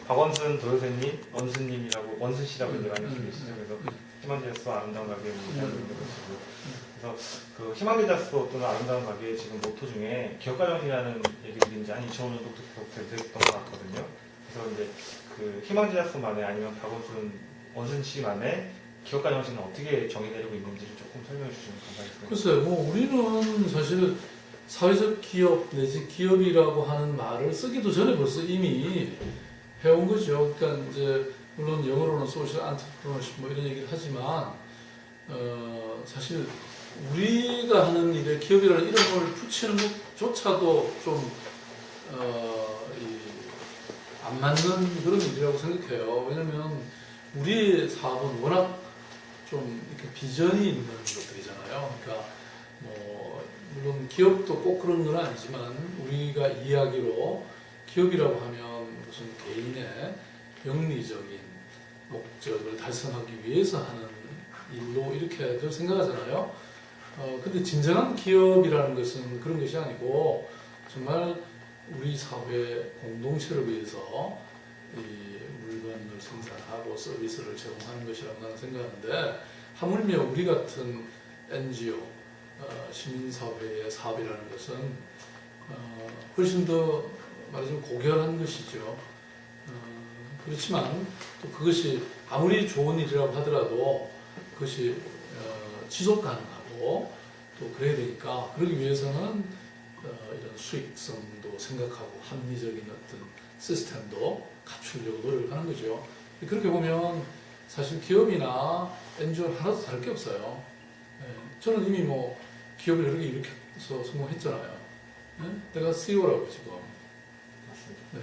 박원순 도요새님, 원순님이라고 원순 씨라고 이제 많이 계시죠. 그래서 희망제자소 아름다운 가게 하고 있는 것이고, 그래서 그 희망제자소 또는 아름다운 가게의 지금 모토 중에 기업가정이라는 얘기들이 이제 한 2005년도부터 계속 됐던 것 같거든요. 그래서 이제 그 희망제자소만의 아니면 박원순 원순 씨만의 기업가 정신은 어떻게 정의되고 있는지를 조금 설명해 주시면 감사하겠습니다. 글쎄요, 뭐 우리는 사실 사회적 기업 내지 기업이라고 하는 말을 쓰기도 전에 벌써 이미 해온 거죠. 그러니까 이제 물론 영어로는 소셜 안트프로너십 뭐 이런 얘기를 하지만 사실 우리가 하는 일에 기업이라는 이름을 붙이는 것조차도 좀 안 맞는 그런 일이라고 생각해요. 왜냐면 우리의 사업은 워낙 좀 이렇게 비전이 있는 것들이잖아요. 그러니까 뭐 물론 기업도 꼭 그런 건 아니지만 우리가 이야기로 기업이라고 하면 무슨 개인의 영리적인 목적을 달성하기 위해서 하는 일로 이렇게들 생각하잖아요. 근데 진정한 기업이라는 것은 그런 것이 아니고 정말 우리 사회 공동체를 위해서 이 물건을 생산하고 서비스를 제공하는 것이라고 나는 생각하는데, 하물며 우리 같은 NGO, 시민사회의 사업이라는 것은 훨씬 더 말하자면 고결한 것이죠. 그렇지만 또 그것이 아무리 좋은 일이라고 하더라도 그것이 지속 가능하고 또 그래야 되니까, 그러기 위해서는 이런 수익성도 생각하고 합리적인 어떤 시스템도 갖추려고 노력을 하는 거죠. 그렇게 보면 사실 기업이나 NGO는 하나도 다를 게 없어요. 저는 이미 뭐 기업을 여러 개 일으켜서 성공했잖아요. 내가 CEO라고 지금. 맞습니다. 네.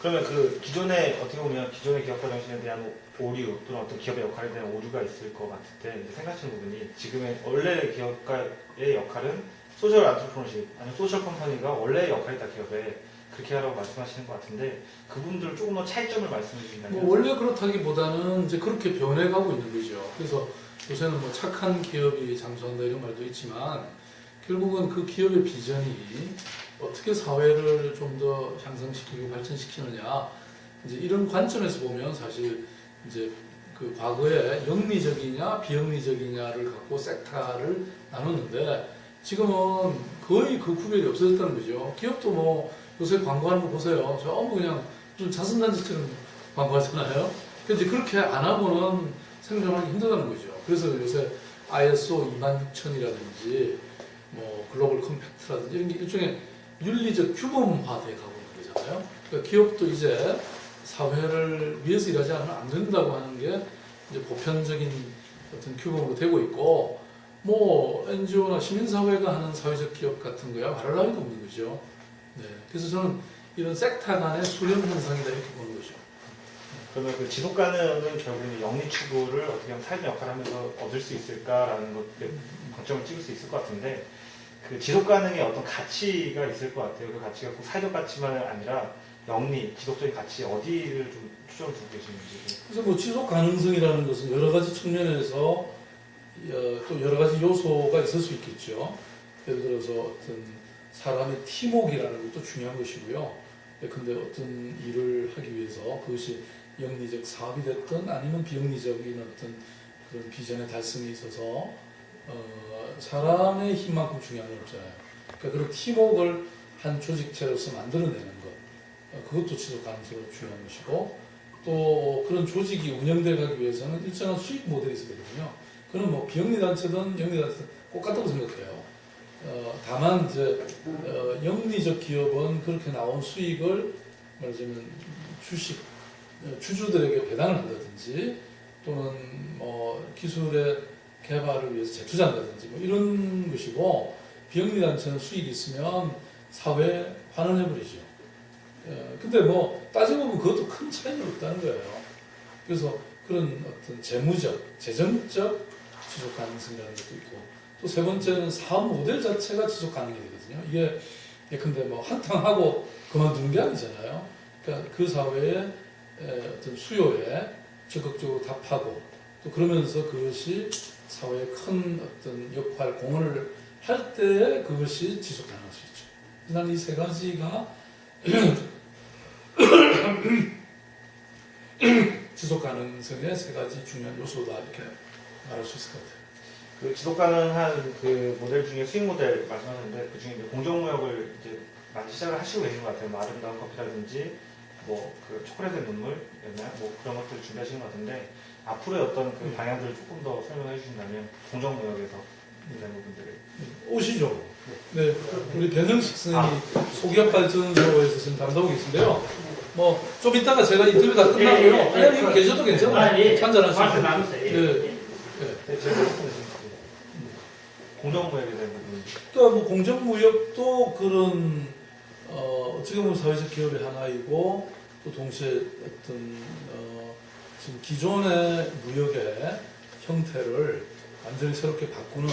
그러면 그 기존의 어떻게 보면 기존의 기업가 정신에 대한 오류 또는 어떤 기업의 역할에 대한 오류가 있을 것 같을 때 이제 생각하시는 부분이, 지금의 원래 기업가의 역할은 소셜 안트로프너십 아니면 소셜 컴퍼니가 원래의 역할이다 기업에, 그렇게 하라고 말씀하시는 것 같은데 그분들 조금 더 차이점을 말씀해 주신다면. 뭐 원래 그렇다기보다는 이제 그렇게 변해가고 있는 거죠. 그래서 요새는 뭐 착한 기업이 장수한다 이런 말도 있지만, 결국은 그 기업의 비전이 어떻게 사회를 좀 더 향상시키고 발전시키느냐, 이제 이런 관점에서 보면 사실 이제 그 과거에 영리적이냐 비영리적이냐를 갖고 섹터를 나눴는데, 지금은 거의 그 구별이 없어졌다는 거죠. 기업도 뭐 요새 광고하는 거 보세요. 전부 그냥 좀 자선단체처럼 광고하잖아요. 근데 그렇게 안 하고는 생존하기 힘들다는 거죠. 그래서 요새 ISO 26000이라든지 뭐 글로벌 컴팩트라든지 이런 게 일종의 윤리적 규범화돼 가고 있는 거잖아요. 그러니까 기업도 이제 사회를 위해서 일하지 않으면 안 된다고 하는 게 이제 보편적인 어떤 규범으로 되고 있고, 뭐 NGO나 시민사회가 하는 사회적 기업 같은 거야 말할 나위도 없는 거죠. 네. 그래서 저는 이런 섹터 간의 수렴 현상이다 이렇게 보는 거죠. 그러면 그 지속 가능은 결국은 영리 추구를 어떻게 하면 삶의 역할을 하면서 얻을 수 있을까라는 것에 방점을 찍을 수 있을 것 같은데, 그 지속 가능의 어떤 가치가 있을 것 같아요. 그 가치가 꼭 사회적 가치만 아니라 영리, 지속적인 가치 어디를 좀 초점을 두고 계시는지. 그래서 뭐 지속 가능성이라는 것은 여러 가지 측면에서 또 여러 가지 요소가 있을 수 있겠죠. 예를 들어서 어떤 사람의 팀워크라는 것도 중요한 것이고요. 근데 어떤 일을 하기 위해서 그것이 영리적 사업이 됐든 아니면 비영리적인 어떤 그런 비전의 달성에 있어서 사람의 힘만큼 중요한 건 없잖아요. 그러니까 그런 팀워크를 한 조직체로서 만들어내는 것, 그것도 지속 가능성으로 중요한 것이고, 또 그런 조직이 운영돼 가기 위해서는 일정한 수익 모델이 있어야 되거든요. 그건 뭐 비영리 단체든 영리 단체든 똑같다고 생각해요. 다만 이제 영리적 기업은 그렇게 나온 수익을 말하자면 주주들에게 배당을 한다든지, 또는 뭐 기술의 개발을 위해서 재투자한다든지 뭐 이런 것이고, 비영리 단체는 수익이 있으면 사회에 환원해버리죠. 근데 뭐 따지고 보면 그것도 큰 차이는 없다는 거예요. 그래서 그런 어떤 재무적, 재정적 지속 가능성이라는 것도 있고, 또 세 번째는 사업 모델 자체가 지속 가능해야 되거든요. 이게 근데 뭐 한탕 하고 그만두는 게 아니잖아요. 그러니까 그 사회의 어떤 수요에 적극적으로 답하고, 또 그러면서 그것이 사회에 큰 어떤 역할, 공헌을 할 때에 그것이 지속 가능할 수 있죠. 나는 이 세 가지가 지속 가능성의 세 가지 중요한 요소다 이렇게 말할 수 있을 것 같아요. 그 지속 가능한 그 모델 중에 수익 모델 말씀하셨는데 그 중에 이제 공정무역을 이제 많이 시작을 하시고 계신 것 같아요. 뭐 아름다운 커피라든지 뭐 그 초콜릿의 눈물이었나요? 뭐 그런 것들을 준비하시는 것 같은데 앞으로의 어떤 그 방향들을 조금 더 설명해 주신다면 공정무역에서 이런 부분들을 오시죠. 네, 우리 변형식 선생님이 소기업발전소에서 지금 담당하고 계신데요. 뭐 좀 이따가 제가 인터뷰 다 끝나고요. 아니 이거 계셔도 괜찮아요. 한잔하시고. 나누세요. 네. 네, 제가 공정무역에 대한 부분. 그러니까 뭐 공정무역도 그런 어떻게 보면 사회적 기업의 하나이고 또 동시에 어떤 지금 기존의 무역의 형태를 완전히 새롭게 바꾸는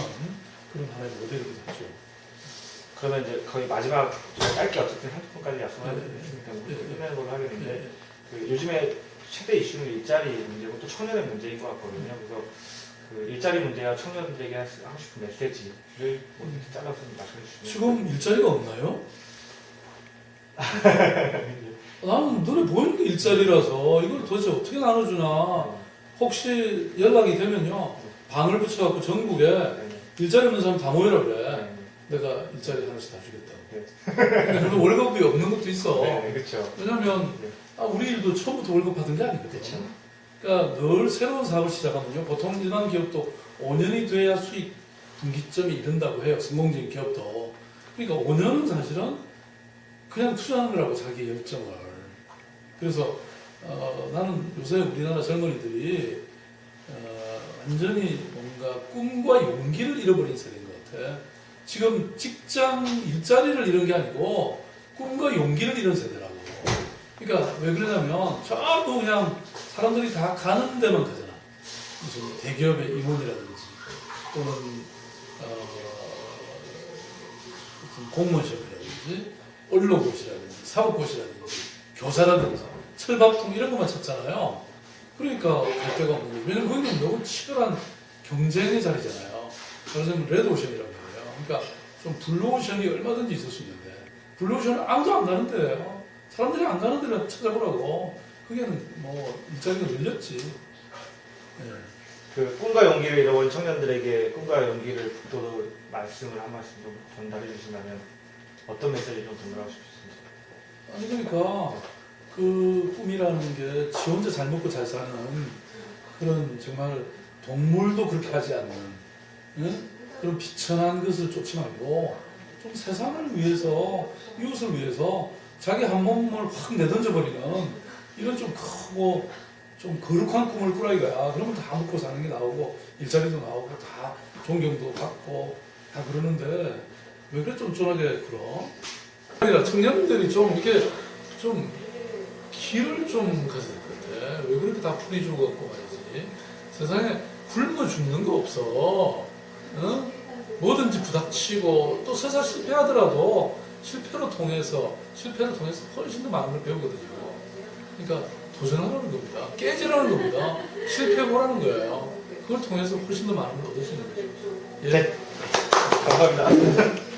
그런 하나의 모델이기도 하죠. 그러면 이제 거의 마지막 짧게 어쨌든 30분까지 약속을 네, 했으니까 네, 끝내는 걸로 하겠는데 네. 그 요즘에 최대 이슈는 일자리 문제고 또 청년의 문제인 것 같거든요. 그래서 그 일자리 문제와 청년들에게 하고 싶은 메시지를 뭐 이렇게 잘라서 말씀해 주시면 지금 일자리가 없나요? 나는 눈에 보이는 게 일자리라서 이걸 도대체 어떻게 나눠주나. 혹시 연락이 되면요 방을 붙여갖고 전국에 일자리 없는 사람 다 모여라 그래. 내가 일자리 하나씩 다 주겠다고. 근데 물론 월급이 없는 것도 있어. 네, 그렇죠. 왜냐면 우리 일도 처음부터 월급 받은 게 아니거든. 그쵸. 그러니까 늘 새로운 사업을 시작하면요 보통 일반 기업도 5년이 돼야 수익 분기점이 이른다고 해요. 성공적인 기업도. 그러니까 5년은 사실은 그냥 투자하는 거라고 자기 열정을. 그래서 나는 요새 우리나라 젊은이들이 완전히 뭔가 꿈과 용기를 잃어버린 세대인 것 같아. 지금 직장 일자리를 잃은 게 아니고 꿈과 용기를 잃은 세대라고. 그러니까 왜 그러냐면 전부 그냥 사람들이 다 가는 데만 가잖아. 무슨 대기업의 임원이라든지 또는 무슨 공무원 시험이라든지 언론고시라든지 사법고시라든지 교사라든지 철밥통 이런 것만 찾잖아요. 그러니까 갈 데가 없는 거죠. 왜냐면 거기는 너무 치열한 경쟁의 자리잖아요. 그래서 레드오션이라고 해요. 그러니까 좀 블루오션이 얼마든지 있을 수 있는데 블루오션은 아무도 안 가는데 사람들이 안 가는 데를 찾아보라고. 그게는 뭐 일자리가 늘렸지. 네. 그 꿈과 용기를 잃어버린 청년들에게 꿈과 용기를 북돋워 말씀을 한 말씀 좀 전달해 주신다면 어떤 메시지 좀 전달하고 싶으신지. 아니 그러니까 그 꿈이라는 게 지 혼자 잘 먹고 잘 사는 그런 정말 동물도 그렇게 하지 않는 응? 그런 비천한 것을 쫓지 말고 좀 세상을 위해서 이웃을 위해서 자기 한 몸을 확 내던져버리는 이런 좀 크고 좀 거룩한 꿈을 꾸라 이거야. 그러면 다 먹고 사는 게 나오고 일자리도 나오고 다 존경도 받고 다 그러는데 왜 그래 쫀쫀하게 굴어? 아니라 청년들이 좀 이렇게 좀 길을 좀 가져야 될 것 같아. 왜 그렇게 다 풀이 주고 갖고 말이지. 세상에 굶어 죽는 거 없어. 응? 뭐든지 부닥치고 또 설사 실패하더라도 실패를 통해서 훨씬 더 많은 걸 배우거든요. 그러니까 도전하라는 겁니다. 깨지라는 겁니다. 실패해보라는 거예요. 그걸 통해서 훨씬 더 많은 걸 얻을 수 있는 거죠. 예. 네. 감사합니다.